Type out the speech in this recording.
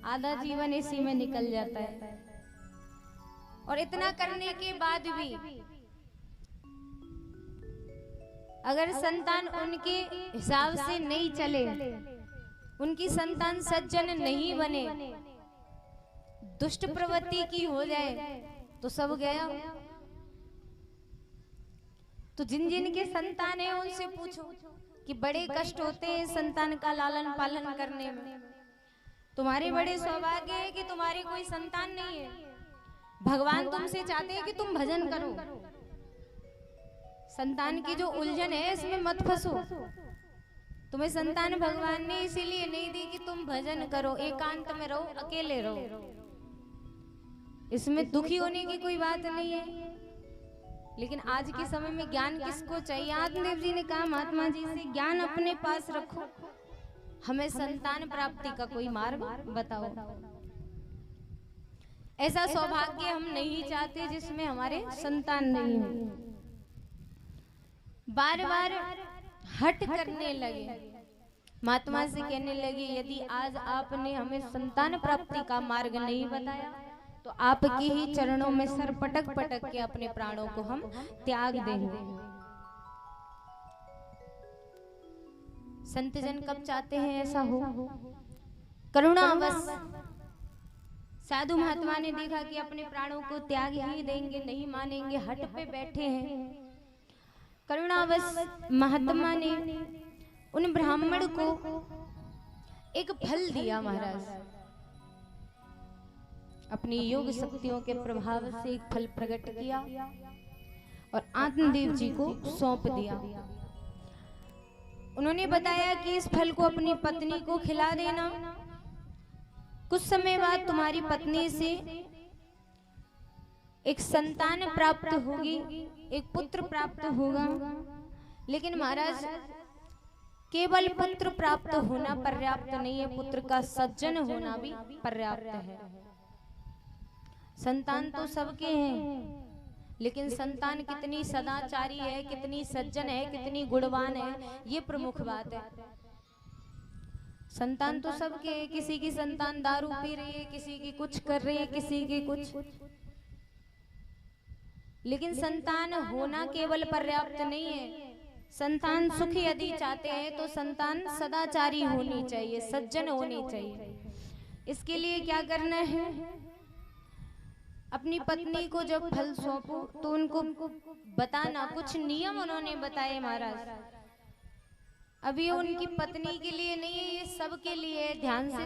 आधा जीवन इसी में निकल जाता है। और इतना करने के बाद भी अगर संतान उनके हिसाब से नहीं चले, उनकी संतान सज्जन नहीं बने, दुष्ट प्रवृत्ति की हो जाए, तो सब गया। तो जिन जिन के संतान है उनसे पूछो कि बड़े कष्ट होते हैं संतान का लालन पालन करने में। तुम्हारे बड़े सौभाग्य है कि तुम्हारे कोई संतान नहीं है। भगवान तुमसे चाहते हैं कि तुम भजन करो। संतान की जो उलझन है इसमें मत फंसो। तुम्हें संतान भगवान ने इसीलिए नहीं दी कि तुम भजन करो, एकांत में रहो, अकेले रहो। इसमें दुखी होने की कोई बात नहीं है। लेकिन आज के समय में ज्ञान किसको चाहिए? आत्मदेव जी ने कहा महात्मा जी से, ज्ञान अपने पास रखो, हमें संतान प्राप्ति का कोई मार्ग बताओ। ऐसा सौभाग्य हम नहीं चाहते जिसमें हमारे संतान नहीं हो। बार बार हट करने लगे, महात्मा से कहने लगे यदि आज आपने हमें संतान प्राप्ति का मार्ग नहीं बताया तो आपके ही चरणों में सर पटक पटक के अपने प्राणों को हम त्याग देंगे। संत जन कब चाहते हैं ऐसा हो? करुणावश साधु महात्मा ने देखा कि अपने प्राणों को त्याग ही देंगे, नहीं मानेंगे, हट पे बैठे हैं। करुणावश महात्मा ने उन ब्राह्मण को एक फल दिया। महाराज अपनी योग शक्तियों के प्रभाव से एक फल प्रकट किया और आत्मदेव जी को सौंप दिया। उन्होंने बताया कि इस फल को अपनी पत्नी को खिला देना, कुछ समय बाद तुम्हारी पत्नी से एक संतान प्राप्त होगी, एक पुत्र प्राप्त होगा। लेकिन महाराज केवल पुत्र प्राप्त होना पर्याप्त नहीं है, पुत्र का सज्जन होना भी पर्याप्त है। संतान तो सबके हैं, लेकिन संतान कितनी सदाचारी है, कितनी सज्जन है, कितनी गुणवान है, ये प्रमुख बात है। संतान तो सबके है, किसी की संतान दारू पी रही है, किसी की कुछ कर रही है, किसी की कुछ, लेकिन संतान होना केवल पर्याप्त नहीं है। संतान सुख यदि चाहते हैं तो संतान सदाचारी होनी चाहिए, सज्जन होनी चाहिए। इसके लिए क्या करना है? अपनी पत्नी को जब फल सौंपो तो उनको बताना, कुछ नियम उन्होंने बताए महाराज। अभी उनकी पत्नी के लिए नहीं है, ये सबके लिए है, ध्यान से